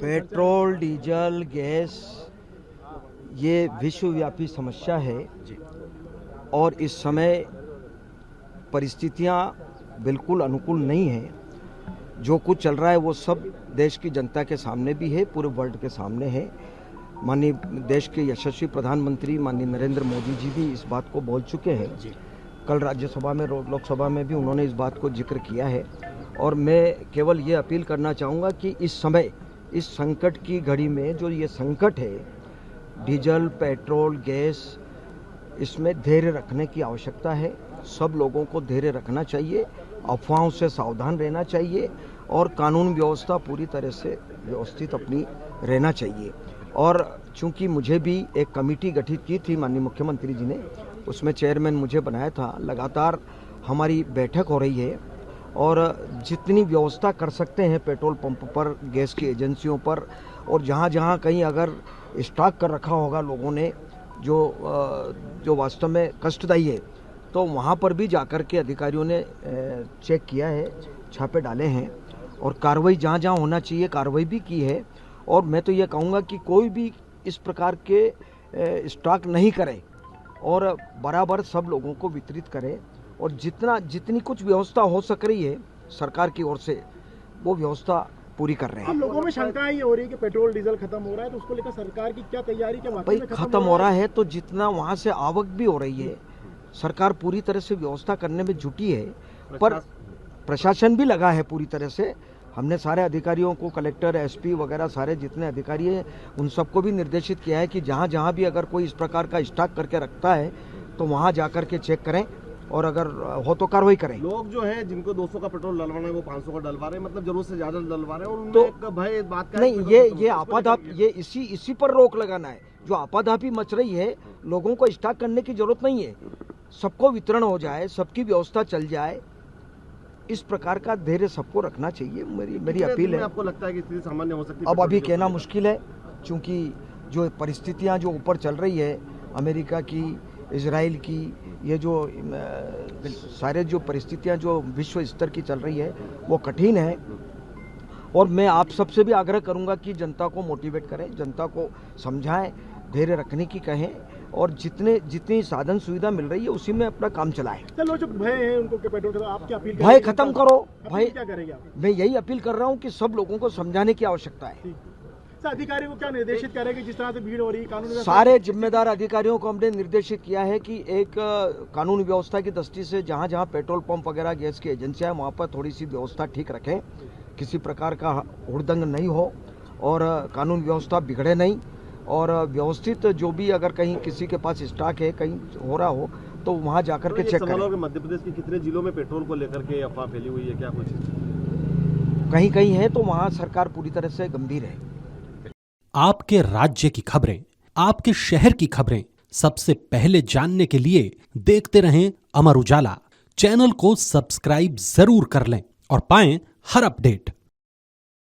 Petrol, diesel, gas ये विश्वव्यापी समस्या है और इस समय परिस्थितियां बिल्कुल अनुकूल नहीं हैं। जो कुछ चल रहा है वो सब देश की जनता के सामने भी है, पूरे वर्ल्ड के सामने है। माननीय देश के यशस्वी प्रधानमंत्री माननीय नरेंद्र मोदी जी भी इस बात को बोल चुके हैं। कल राज्यसभा में, लोकसभा में भी उन्होंने इस बात को जिक्र किया है और मैं केवल ये अपील करना चाहूँगा कि इस समय इस संकट की घड़ी में जो ये संकट है, डीजल, पेट्रोल, गैस, इसमें धैर्य रखने की आवश्यकता है। सब लोगों को धैर्य रखना चाहिए, अफवाहों से सावधान रहना चाहिए और कानून व्यवस्था पूरी तरह से व्यवस्थित अपनी रहना चाहिए। और चूंकि मुझे भी एक कमेटी गठित की थी माननीय मुख्यमंत्री जी ने, उसमें चेयरमैन मुझे बनाया था। लगातार हमारी बैठक हो रही है और जितनी व्यवस्था कर सकते हैं पेट्रोल पंप पर, गैस की एजेंसियों पर, और जहाँ जहाँ कहीं अगर स्टॉक कर रखा होगा लोगों ने जो वास्तव में कष्टदायी है, तो वहाँ पर भी जाकर के अधिकारियों ने चेक किया है, छापे डाले हैं और कार्रवाई जहाँ जहाँ होना चाहिए कार्रवाई भी की है। और मैं तो ये कहूँगा कि कोई भी इस प्रकार के स्टॉक नहीं करे और बराबर सब लोगों को वितरित करे और जितनी कुछ व्यवस्था हो सक रही है सरकार की ओर से वो व्यवस्था पूरी कर रहे हैं। लोगों में शंका ये हो रही है कि पेट्रोल डीजल खत्म हो रहा है, तो उसको लेकर सरकार की क्या तैयारी, क्या भाई खत्म हो रहा है तो जितना वहाँ से आवक भी हो रही है, सरकार पूरी तरह से व्यवस्था करने में जुटी है, पर प्रशासन भी लगा है पूरी तरह से। हमने सारे अधिकारियों को, कलेक्टर, एसपी वगैरह सारे जितने अधिकारी हैं उन सबको भी निर्देशित किया है कि जहाँ जहाँ भी अगर कोई इस प्रकार का स्टॉक करके रखता है तो वहाँ जाकर के चेक करें और अगर हो तो कार्रवाई करें। लोग जो है जिनको 200 का पेट्रोल डलवाना है वो 500 का डलवा रहे हैं, मतलब जरूरत से ज्यादा डलवा रहे हैं और तो उनमें भय इस बात का नहीं, ये आपाधाप, ये इसी पर रोक लगाना है। जो आपाधापी मच रही है, लोगों को स्टॉक करने की जरूरत नहीं है, सबको वितरण हो जाए, सबकी व्यवस्था चल जाए, इस प्रकार का धैर्य सबको रखना चाहिए। मेरी अपील है। आपको लगता है कि स्थिति सामान्य हो सकती है? अब अभी कहना मुश्किल है, क्योंकि जो परिस्थितियां जो ऊपर चल रही है, अमेरिका की, इजराइल की, ये जो सारे जो परिस्थितियां जो विश्व स्तर की चल रही है वो कठिन है। और मैं आप सबसे भी आग्रह करूंगा कि जनता को मोटिवेट करें, जनता को समझाएं, धैर्य रखने की कहें और जितनी साधन सुविधा मिल रही है उसी में अपना काम चलाएं। चलो जो भय है उनको के पेट्रोल, आप क्या अपील भय खत्म करो। भय क्या करेंगे आप? मैं यही अपील कर रहा हूं कि सब लोगों को समझाने की आवश्यकता है। अधिकारी को क्या निर्देशित करेंगे जिस तरह से भीड़ हो रही है? कानून सारे जिम्मेदार अधिकारियों को हमने निर्देशित किया है कि एक कानून व्यवस्था की दृष्टि से जहां जहां पेट्रोल पंप वगैरह गैस की एजेंसियां वहां पर थोड़ी सी व्यवस्था ठीक रखें, किसी प्रकार का हुड़दंग नहीं हो और कानून व्यवस्था बिगड़े नहीं, और व्यवस्थित जो भी अगर कहीं किसी के पास स्टॉक है, कहीं हो रहा हो तो वहां जाकर के चेक करें। मध्य प्रदेश के कितने जिलों में पेट्रोल को लेकर के अफवाह फैली हुई है, क्या कुछ कहीं कहीं है तो वहां सरकार पूरी तरह से गंभीर है। आपके राज्य की खबरें, आपके शहर की खबरें सबसे पहले जानने के लिए देखते रहें अमर उजाला। चैनल को सब्सक्राइब जरूर कर लें और पाएं हर अपडेट।